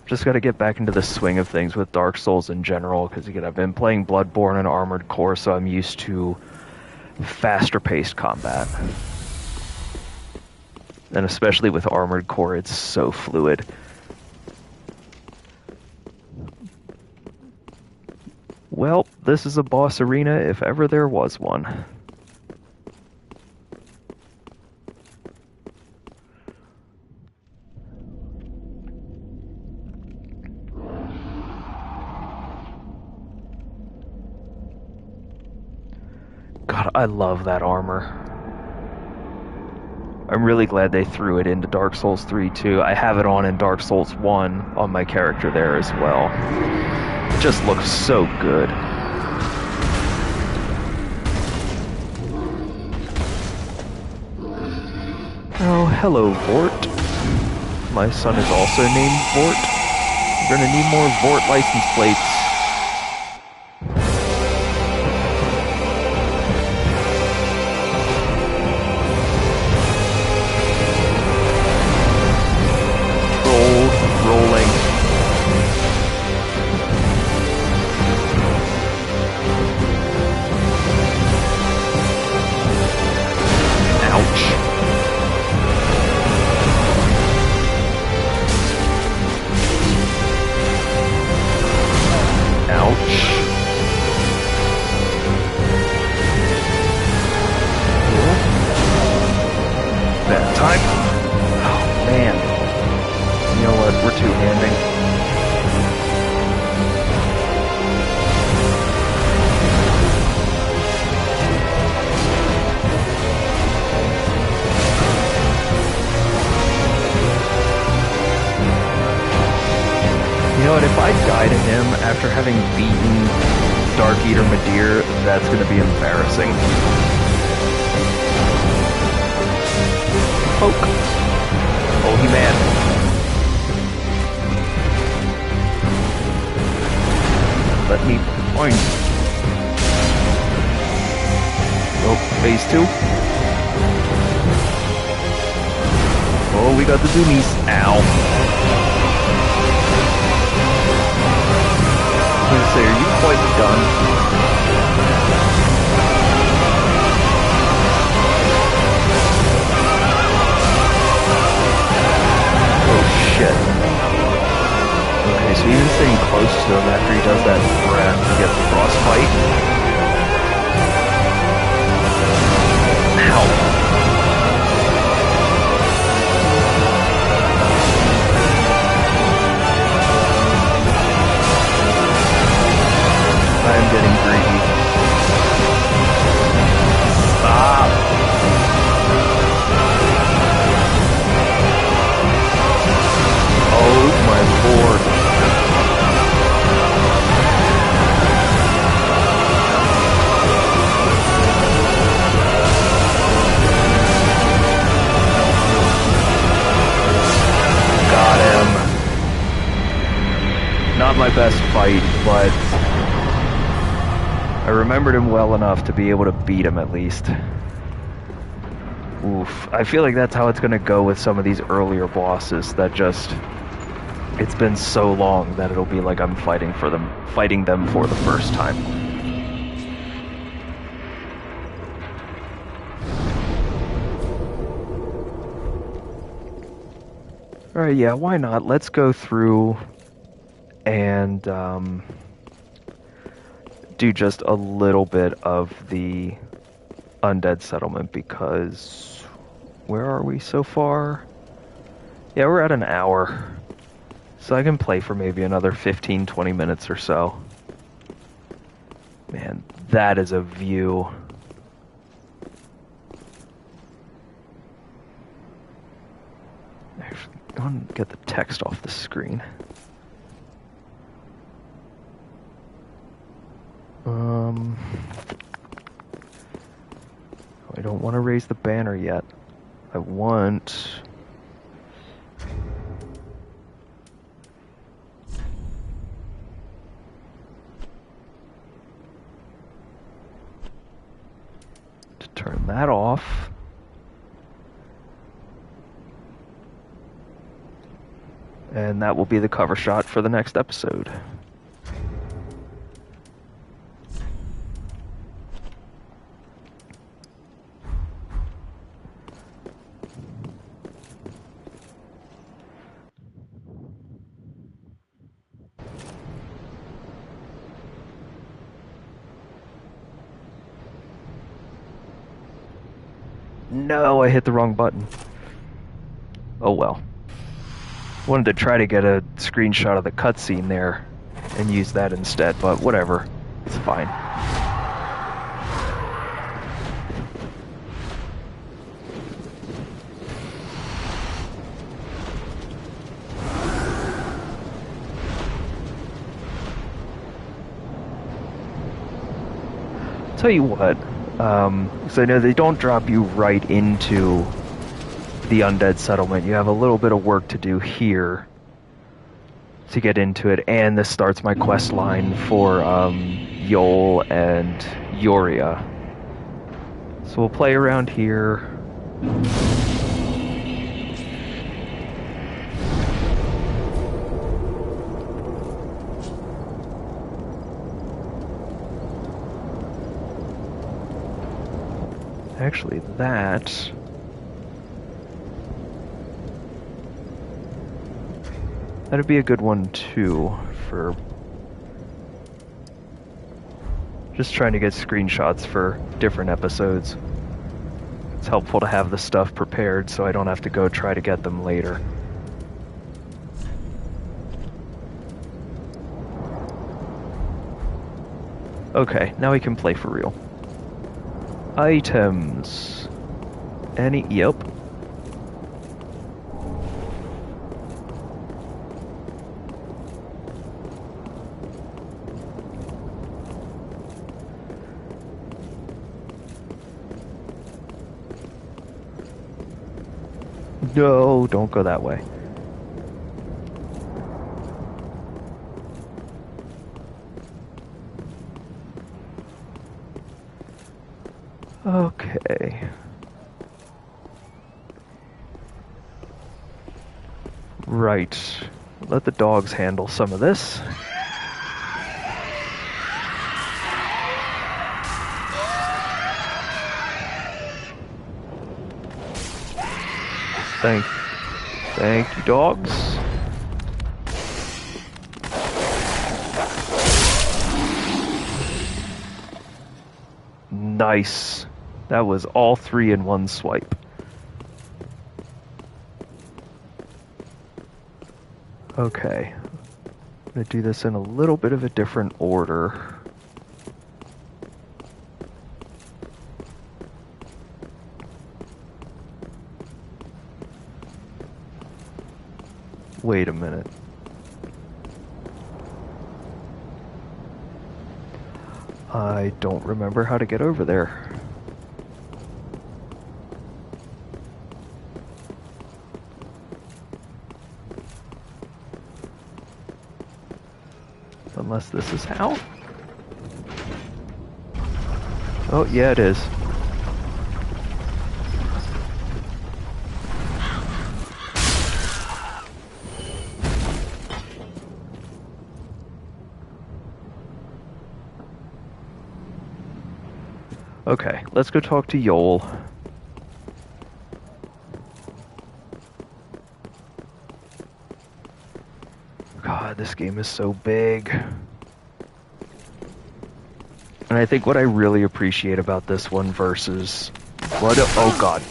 Just gotta get back into the swing of things with Dark Souls in general, because again, I've been playing Bloodborne and Armored Core, so I'm used to faster paced combat. And especially with Armored Core, it's so fluid. Well, this is a boss arena if ever there was one. God, I love that armor. I'm really glad they threw it into Dark Souls 3 too. I have it on in Dark Souls 1 on my character there as well. It just looks so good. Oh, hello, Vort. My son is also named Vort. We're gonna need more Vort license plates. Rolling. Ouch. That time. Oh, man. You know what? We're two-handing. You know what? If I die to him after having beaten Dark Eater Madir, that's going to be embarrassing. Poke. Oh, he man. Let me find. Oh, phase 2. Oh, we got the zoomies. Ow. I was gonna say, are you quite done? Shit. Okay, so even staying close to him after he does that breath gets frostbite. Ow. I am getting greedy. Stop. Oh my lord. not my best fight, but I remembered him well enough to be able to beat him at least. Oof. I feel like that's how it's gonna go with some of these earlier bosses that just... It's been so long that it'll be like I'm fighting them for the first time. Alright, yeah, why not? Let's go through and do just a little bit of the undead settlement, because where are we so far? Yeah, we're at an hour. So I can play for maybe another 15-20 minutes or so. Man, that is a view. Actually, I want to get the text off the screen. I don't want to raise the banner yet. I want... to turn that off. And that will be the cover shot for the next episode. No, I hit the wrong button. Oh well. Wanted to try to get a screenshot of the cutscene there and use that instead, but whatever. It's fine. Tell you what, because I know they don't drop you right into the undead settlement. You have a little bit of work to do here to get into it, and this starts my quest line for Yol and Yoria. So we'll play around here. Actually, that'd be a good one too, for just trying to get screenshots for different episodes. It's helpful to have the stuff prepared so I don't have to go try to get them later. Okay, now we can play for real. Items. Yep. No, don't go that way. Okay. Right. Let the dogs handle some of this. Thank you, dogs. Nice. That was all three in one swipe. Okay. I'm gonna do this in a little bit of a different order. Wait a minute. I don't remember how to get over there. Unless this is how? Oh, yeah, it is. Okay, let's go talk to Eyjólfur. God, this game is so big. And I think what I really appreciate about this one versus... oh god.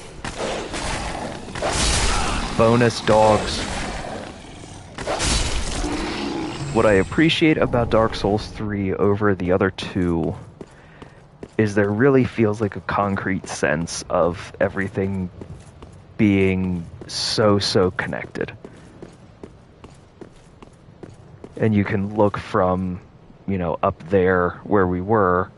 Bonus dogs. What I appreciate about Dark Souls 3 over the other two is there really feels like a concrete sense of everything being so connected. And you can look from, you know, up there where we were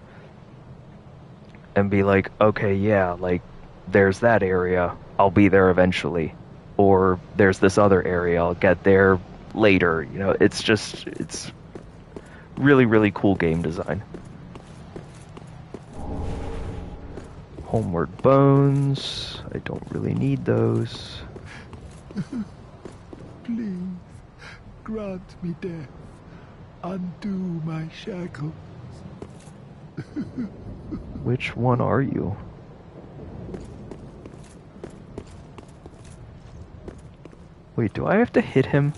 and be like, okay, yeah, like, there's that area, I'll be there eventually. Or there's this other area, I'll get there later. You know, it's really cool game design. Homeward Bones, I don't really need those. Please, grant me death. Undo my shackles. Which one are you? Wait, do I have to hit him?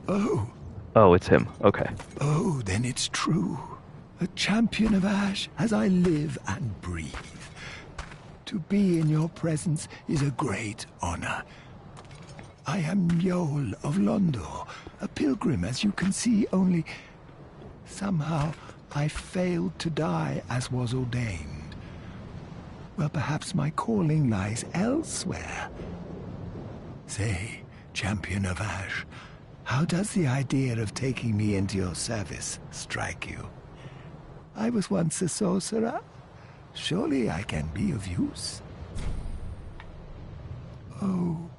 Oh. Oh, it's him. Okay. Oh, then it's true. A champion of Ash as I live and breathe. To be in your presence is a great honor. I am Eyjólfur of Londor, a pilgrim, as you can see, only somehow I failed to die as was ordained. Well, perhaps my calling lies elsewhere. Say, champion of Ash, how does the idea of taking me into your service strike you? I was once a sorcerer. Surely I can be of use. Oh,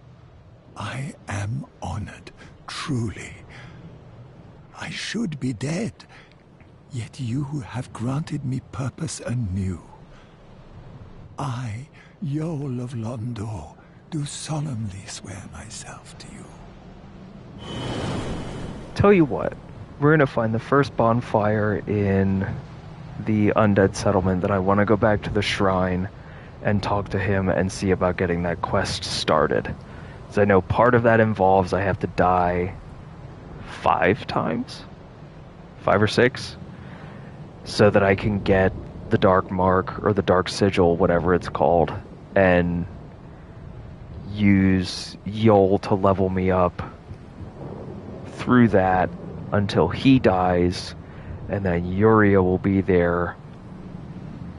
I am honored, truly. I should be dead, yet you have granted me purpose anew. I, Eyjólfur of Londor, do solemnly swear myself to you. Tell you what, we're gonna find the first bonfire in the undead settlement that I want to go back to the shrine and talk to him and see about getting that quest started. So I know part of that involves I have to die 5 times? 5 or 6? So that I can get the Dark Mark or the Dark Sigil, whatever it's called, and use Eyjólfur to level me up through that until he dies, and then Yuria will be there,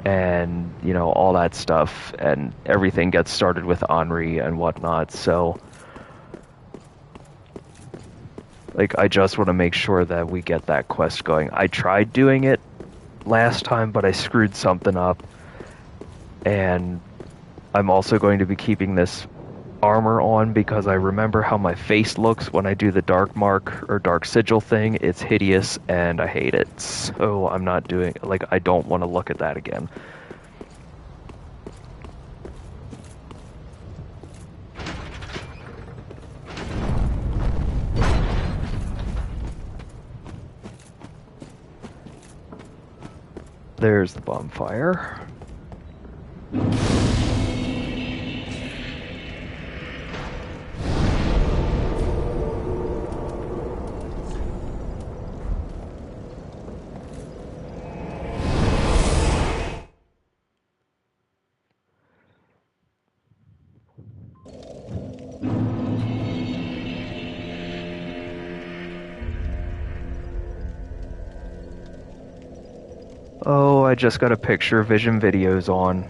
and, you know, all that stuff, and everything gets started with Henri and whatnot. So, like, I just want to make sure that we get that quest going. I tried doing it last time, but I screwed something up, and I'm also going to be keeping this armor on because I remember how my face looks when I do the Dark Mark or Dark Sigil thing. It's hideous and I hate it, so I'm not doing, like, I don't want to look at that again. There's the bonfire. Oh, I just got a picture Vision Videos on.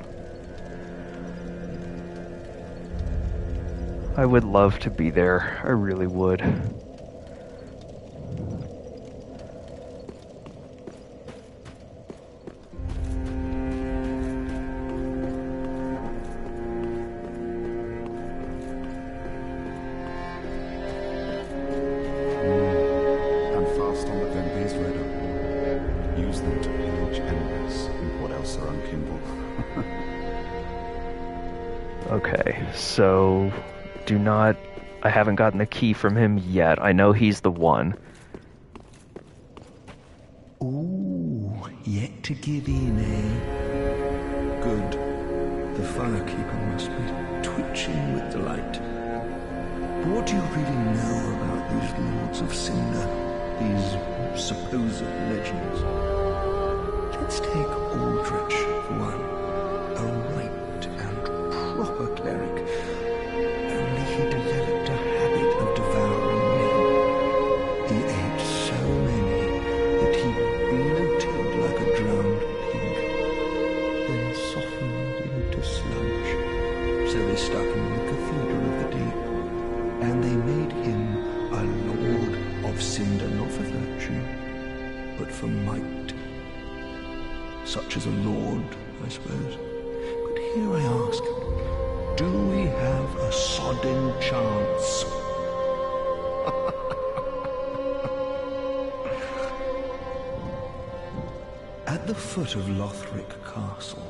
I would love to be there. I really would. Okay, so do not... I haven't gotten the key from him yet. I know he's the one. Ooh, yet to give in, eh? Good. The firekeeper must be twitching with delight. But what do you really know about these lords of Cinder? These supposed legends? Let's take Aldrich for one. A right and proper cleric. Only he developed a habit of devouring men. He ate so many that he bloated like a drowned pig, then softened into sludge. So they stuck him in the Cathedral of the Deep, and they made him a lord of Cinder, not for virtue, but for might. Such as a lord, I suppose. But here I ask, do we have a sodden chance? At the foot of Lothric Castle,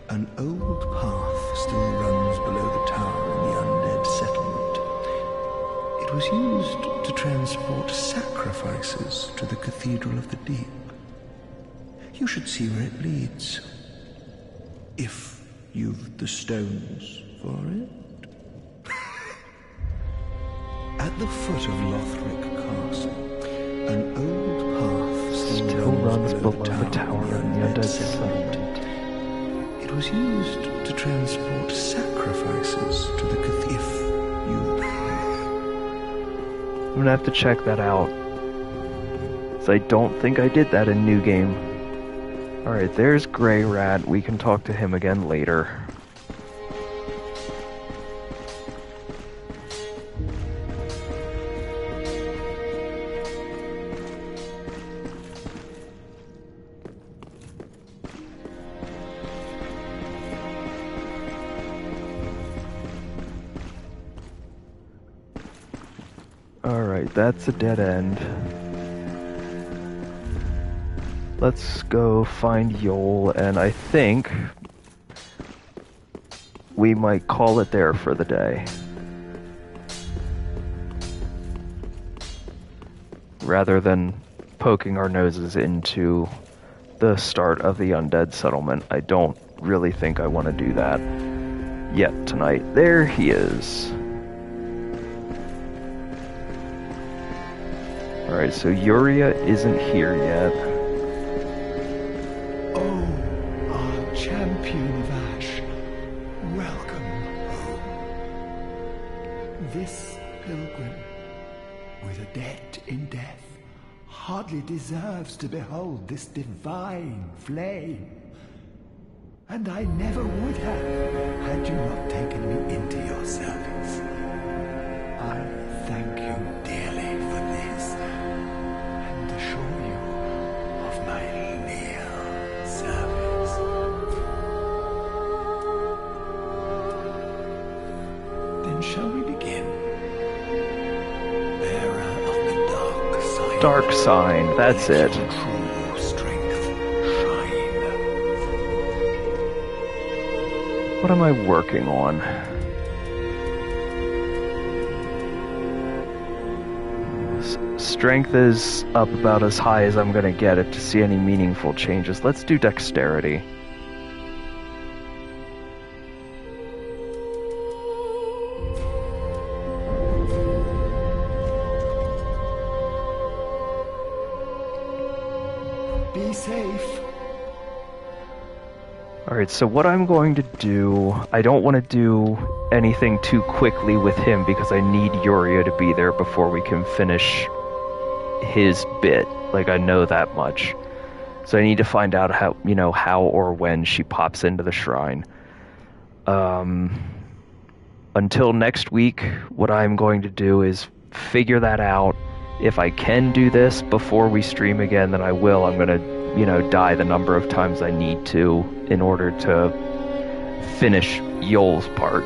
an old path still runs below the tower in the undead settlement. It was used to transport sacrifices to the Cathedral of the Deep. You should see where it leads, if you've the stones for it. At the foot of Lothric Castle, an old path still runs below the tower in the undead settlement. It was used to transport sacrifices to the cathedral. I'm gonna have to check that out. So I don't think I did that in New Game. Alright, there's Grey Rat. We can talk to him again later. Alright, that's a dead end. Let's go find Eyjólfur, and I think we might call it there for the day. Rather than poking our noses into the start of the undead settlement. I don't really think I want to do that yet tonight. There he is. Alright, so Yuria isn't here yet. Oh, our champion of Ash, welcome home. This pilgrim, with a debt in death, hardly deserves to behold this divine flame. And I never would have, had you not taken me into your service. I thank you dearly for this, and assure you of my leal service. Then shall we begin? Bearer of the dark sign. Dark sign, that's it. True strength shine. What am I working on? Strength is up about as high as I'm gonna get it to see any meaningful changes. Let's do dexterity. Be safe. Alright, so what I'm going to do, I don't want to do anything too quickly with him because I need Yuria to be there before we can finish his bit. Like, I know that much. So I need to find out how, how or when she pops into the shrine. Until next week, what I'm going to do is figure that out. If I can do this before we stream again, then I will. I'm going to, die the number of times I need to in order to finish Eyjólfur's part.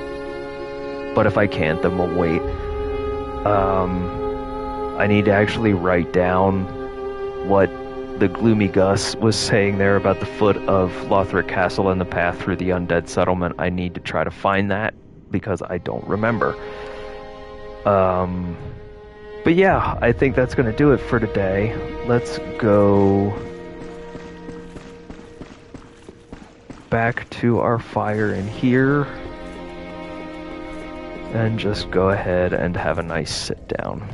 But if I can't, then we'll wait. I need to actually write down what the Gloomy Gus was saying there about the foot of Lothric Castle and the path through the undead settlement. I need to try to find that because I don't remember. But yeah, I think that's going to do it for today. Let's go back to our fire in here and just go ahead and have a nice sit down.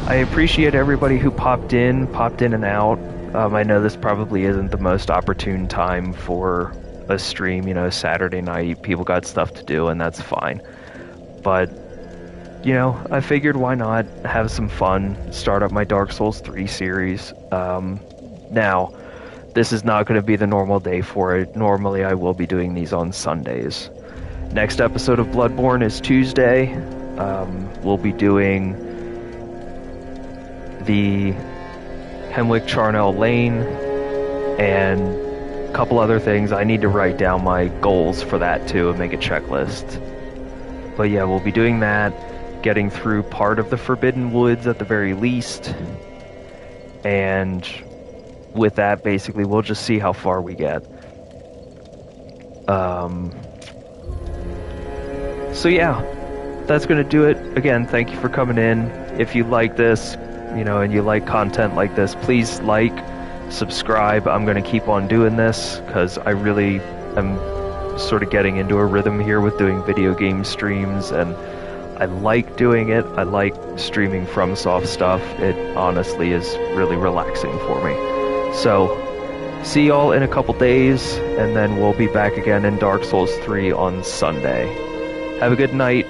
I appreciate everybody who popped in and out. I know this probably isn't the most opportune time for a stream, Saturday night, people got stuff to do, and that's fine. But, I figured why not have some fun, start up my Dark Souls 3 series. Now, this is not going to be the normal day for it. Normally, I will be doing these on Sundays. Next episode of Bloodborne is Tuesday. We'll be doing the Hemwick Charnel Lane and a couple other things. I need to write down my goals for that too and make a checklist. But yeah, we'll be doing that, getting through part of the Forbidden Woods at the very least, and with that, basically, we'll just see how far we get. So yeah, that's going to do it. Again, thank you for coming in. If you like this, and you like content like this, please like, subscribe. I'm going to keep on doing this because I really am sort of getting into a rhythm here with doing video game streams, and I like doing it. I like streaming FromSoft stuff. It honestly is really relaxing for me. So, see y'all in a couple days, and then we'll be back again in Dark Souls 3 on Sunday. Have a good night.